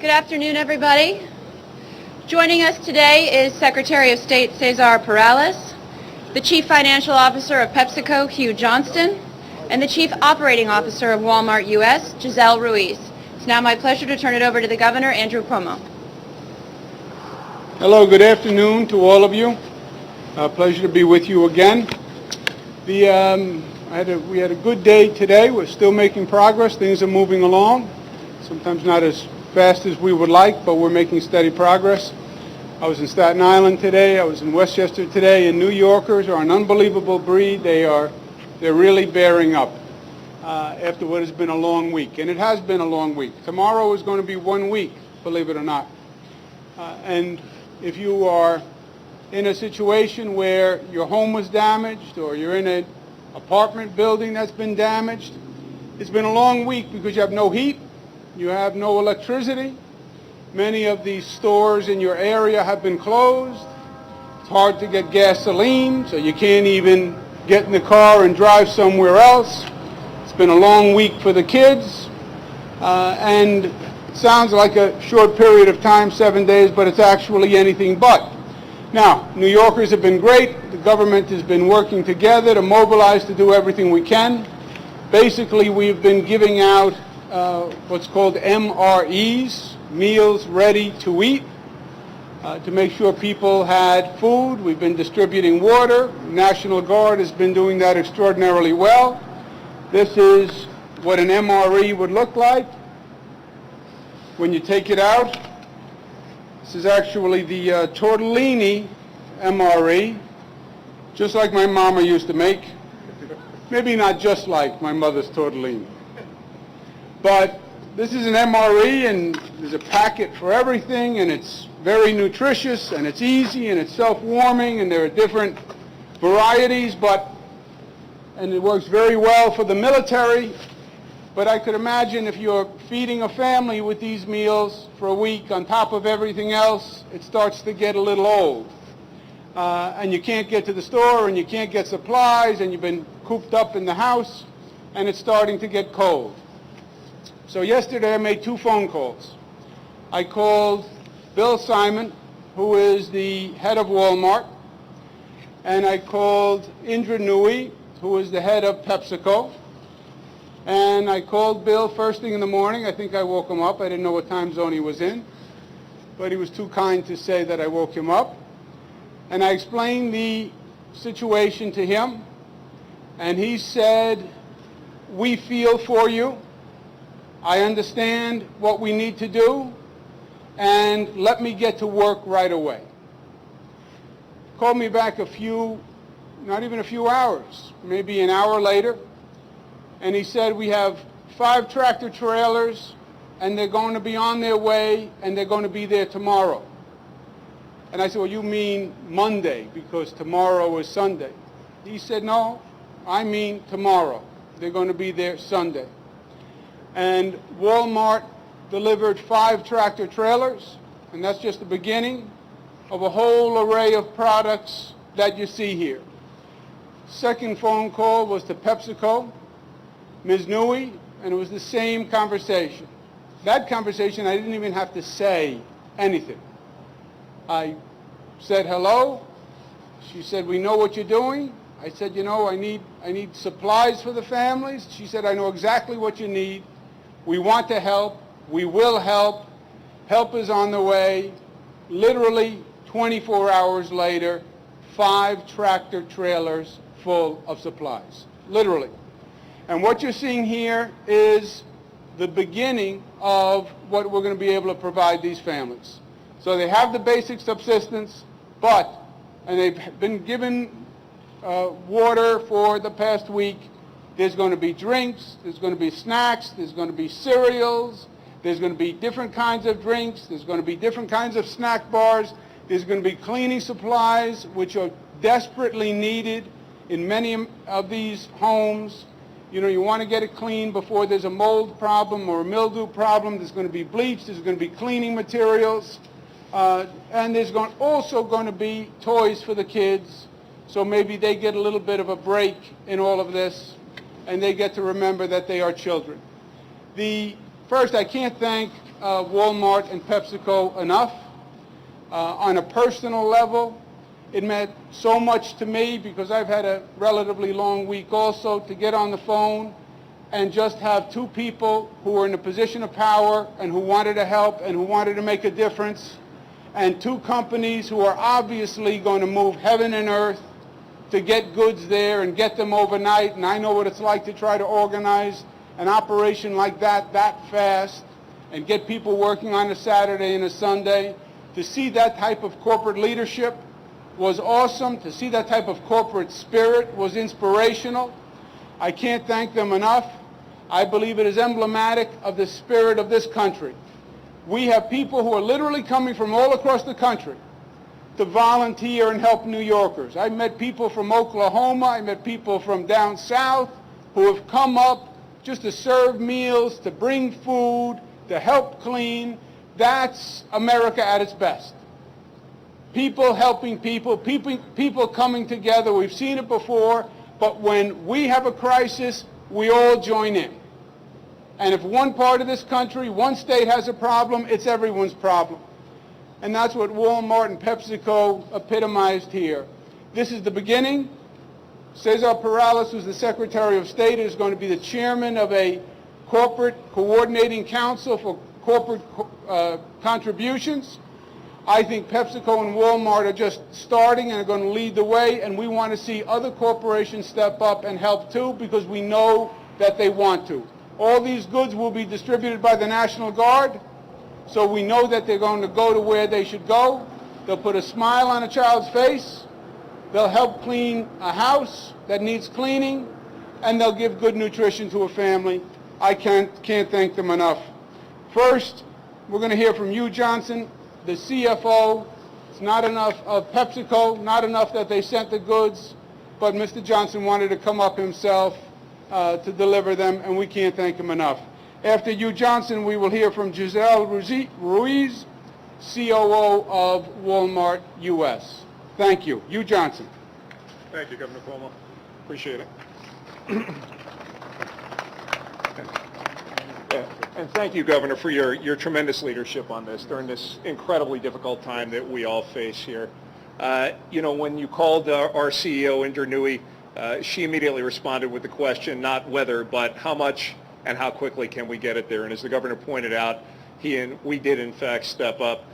Good afternoon, everybody. Joining us today is Secretary of State Cesar Perales, the Chief Financial Officer of PepsiCo, Hugh Johnston, and the Chief Operating Officer of Walmart U.S., Giselle Ruiz. It's now my pleasure to turn it over to the Governor, Andrew Cuomo. Hello, good afternoon to all of you. Pleasure to be with you again. We had a good day today. We're still making progress. Things are moving along. Sometimes not as fast as we would like, but we're making steady progress. I was in Staten Island today. I was in Westchester today, and New Yorkers are an unbelievable breed. They're really bearing up after what has been a long week, and it has been a long week. Tomorrow is going to be 1 week, believe it or not. And if you are in a situation where your home was damaged or you're in an apartment building that's been damaged, it's been a long week because you have no heat, you have no electricity. Many of these stores in your area have been closed. It's hard to get gasoline, so you can't even get in the car and drive somewhere else. It's been a long week for the kids, and it sounds like a short period of time, 7 days, but it's actually anything but. Now, New Yorkers have been great. The government has been working together to mobilize to do everything we can. Basically, we've been giving out what's called MREs, meals ready to eat, to make sure people had food. We've been distributing water. National Guard has been doing that extraordinarily well. This is what an MRE would look like when you take it out. This is actually the tortellini MRE, just like my mama used to make. Maybe not just like my mother's tortellini. But this is an MRE, and there's a packet for everything, and it's very nutritious, and it's easy, and it's self-warming, and there are different varieties, and it works very well for the military. But I could imagine if you're feeding a family with these meals for a week on top of everything else, it starts to get a little old. And you can't get to the store, and you can't get supplies, and you've been cooped up in the house, and it's starting to get cold. So yesterday I made 2 phone calls. I called Bill Simon, who is the head of Walmart, and I called Indra Nooyi, who is the head of PepsiCo. And I called Bill first thing in the morning. I think I woke him up. I didn't know what time zone he was in, but he was too kind to say that I woke him up. And I explained the situation to him, and he said, "We feel for you. I understand what we need to do, and let me get to work right away." Called me back not even a few hours, maybe an hour later, and he said, "We have 5 tractor trailers, and they're going to be on their way, and they're going to be there tomorrow." And I said, "Well, you mean Monday, because tomorrow is Sunday." He said, "No, I mean tomorrow. They're going to be there Sunday." And Walmart delivered 5 tractor trailers, and that's just the beginning of a whole array of products that you see here. Second phone call was to PepsiCo, Ms. Nooyi, and it was the same conversation. That conversation, I didn't even have to say anything. I said hello. She said, "We know what you're doing." I said, I need supplies for the families." She said, "I know exactly what you need. We want to help. We will help. Help is on the way." Literally 24 hours later, 5 tractor trailers full of supplies. Literally. And what you're seeing here is the beginning of what we're going to be able to provide these families. So they have the basic subsistence, and they've been given water for the past week. There's going to be drinks, there's going to be snacks, there's going to be cereals, there's going to be different kinds of drinks, there's going to be different kinds of snack bars, there's going to be cleaning supplies, which are desperately needed in many of these homes. You want to get it clean before there's a mold problem or a mildew problem. There's going to be bleach, there's going to be cleaning materials, and there's also going to be toys for the kids, so maybe they get a little bit of a break in all of this, and they get to remember that they are children. First, I can't thank Walmart and PepsiCo enough. On a personal level, it meant so much to me because I've had a relatively long week also to get on the phone and just have two people who were in a position of power and who wanted to help and who wanted to make a difference, and two companies who are obviously going to move heaven and earth to get goods there and get them overnight. And I know what it's like to try to organize an operation like that fast and get people working on a Saturday and a Sunday. To see that type of corporate leadership was awesome. To see that type of corporate spirit was inspirational. I can't thank them enough. I believe it is emblematic of the spirit of this country. We have people who are literally coming from all across the country to volunteer and help New Yorkers. I met people from Oklahoma. I met people from down south who have come up just to serve meals, to bring food, to help clean. That's America at its best. People helping people, people coming together. We've seen it before, but when we have a crisis, we all join in. And if one part of this country, one state has a problem, it's everyone's problem. And that's what Walmart and PepsiCo epitomized here. This is the beginning. Cesar Perales, who's the Secretary of State, is going to be the chairman of a corporate coordinating council for corporate contributions. I think PepsiCo and Walmart are just starting and are going to lead the way, and we want to see other corporations step up and help too, because we know that they want to. All these goods will be distributed by the National Guard, so we know that they're going to go to where they should go. They'll put a smile on a child's face. They'll help clean a house that needs cleaning, and they'll give good nutrition to a family. I can't thank them enough. First, we're going to hear from Hugh Johnson, the CFO. It's not enough of PepsiCo, not enough that they sent the goods, but Mr. Johnson wanted to come up himself to deliver them, and we can't thank him enough. After Hugh Johnson, we will hear from Giselle Ruiz, COO of Walmart U.S. Thank you. Hugh Johnson. Thank you, Governor Cuomo. Appreciate it. And thank you, Governor, for your tremendous leadership on this during this incredibly difficult time that we all face here. When you called our CEO, Indra Nooyi, she immediately responded with the question, not whether, but how much and how quickly can we get it there. And as the governor pointed out, we did, in fact, step up.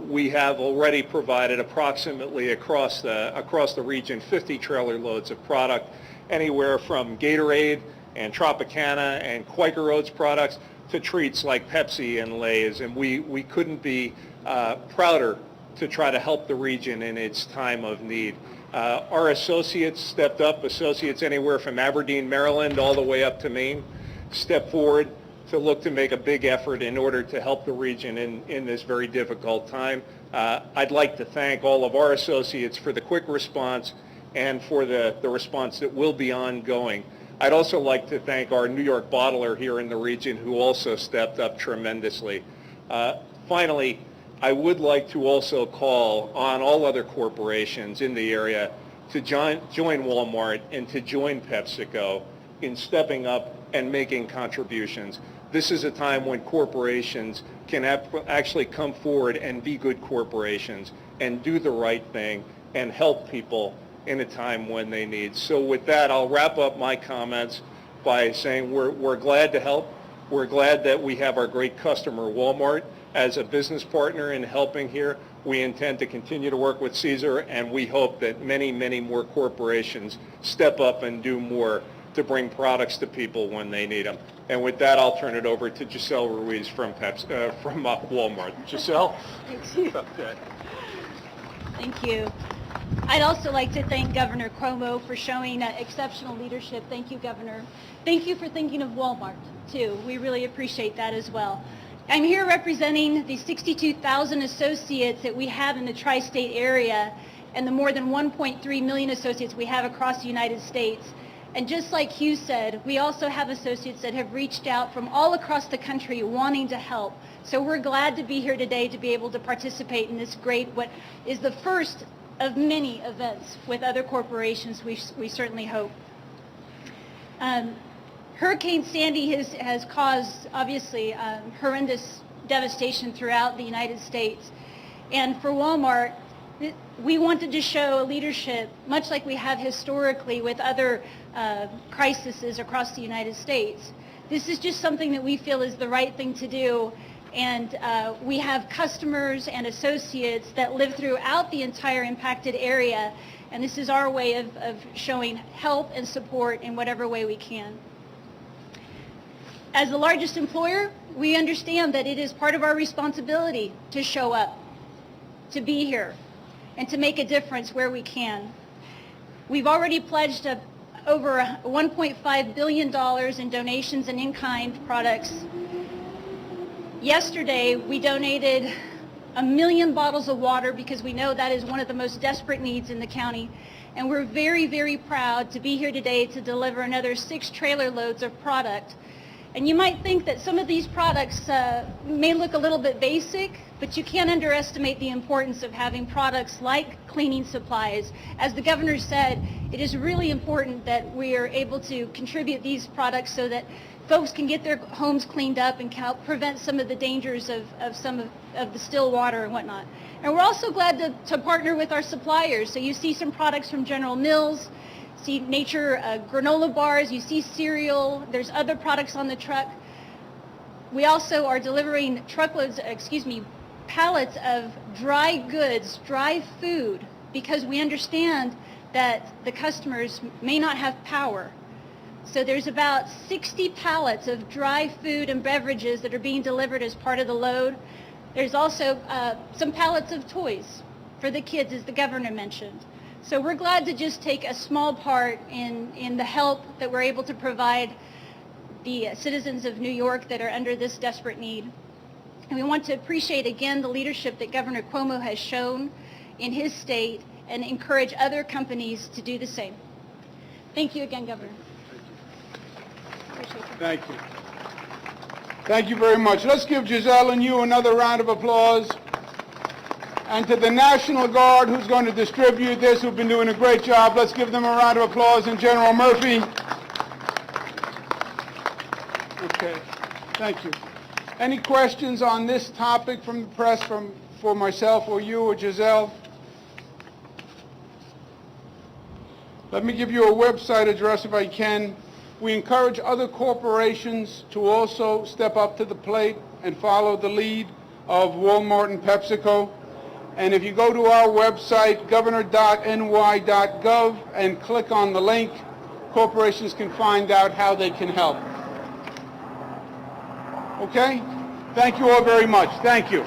We have already provided approximately across the region 50 trailer loads of product, anywhere from Gatorade and Tropicana and Quaker Oats products to treats like Pepsi and Lay's. And we couldn't be prouder to try to help the region in its time of need. Our associates stepped up, associates anywhere from Aberdeen, Maryland, all the way up to Maine, stepped forward to look to make a big effort in order to help the region in this very difficult time. I'd like to thank all of our associates for the quick response and for the response that will be ongoing. I'd also like to thank our New York bottler here in the region, who also stepped up tremendously. Finally, I would like to also call on all other corporations in the area to join Walmart and to join PepsiCo in stepping up and making contributions. This is a time when corporations can actually come forward and be good corporations and do the right thing and help people in a time when they need. So with that, I'll wrap up my comments by saying we're glad to help. We're glad that we have our great customer, Walmart, as a business partner in helping here. We intend to continue to work with Cesar, and we hope that many, many more corporations step up and do more to bring products to people when they need them. And with that, I'll turn it over to Giselle Ruiz from Walmart. Giselle? Thank you. Thank you. I'd also like to thank Governor Cuomo for showing exceptional leadership. Thank you, Governor. Thank you for thinking of Walmart, too. We really appreciate that as well. I'm here representing the 62,000 associates that we have in the tri-state area and the more than 1.3 million associates we have across the United States. And just like Hugh said, we also have associates that have reached out from all across the country wanting to help. So we're glad to be here today to be able to participate in this great, what is the first of many events with other corporations, we certainly hope. Hurricane Sandy has caused, obviously, horrendous devastation throughout the United States. And for Walmart, we wanted to show leadership, much like we have historically with other crises across the United States. This is just something that we feel is the right thing to do, and we have customers and associates that live throughout the entire impacted area, and this is our way of showing help and support in whatever way we can. As the largest employer, we understand that it is part of our responsibility to show up, to be here, and to make a difference where we can. We've already pledged over $1.5 billion in donations and in-kind products. Yesterday, we donated 1 million bottles of water because we know that is one of the most desperate needs in the county. And we're very, very proud to be here today to deliver another 6 trailer loads of product. And you might think that some of these products may look a little bit basic, but you can't underestimate the importance of having products like cleaning supplies. As the governor said, it is really important that we are able to contribute these products so that folks can get their homes cleaned up and help prevent some of the dangers of some of the still water and whatnot. And we're also glad to partner with our suppliers. So you see some products from General Mills, see Nature granola bars, you see cereal, there's other products on the truck. We also are delivering pallets of dry goods, dry food, because we understand that the customers may not have power. So there's about 60 pallets of dry food and beverages that are being delivered as part of the load. There's also some pallets of toys for the kids, as the governor mentioned. So we're glad to just take a small part in the help that we're able to provide the citizens of New York that are under this desperate need. And we want to appreciate again the leadership that Governor Cuomo has shown in his state and encourage other companies to do the same. Thank you again, Governor. Thank you. Thank you very much. Let's give Giselle and you another round of applause. And to the National Guard who's going to distribute this, who've been doing a great job, let's give them a round of applause. And General Murphy. Okay, thank you. Any questions on this topic from the press, for myself or you or Giselle? Let me give you a website address if I can. We encourage other corporations to also step up to the plate and follow the lead of Walmart and PepsiCo. And if you go to our website, governor.ny.gov, and click on the link, corporations can find out how they can help. Okay? Thank you all very much. Thank you.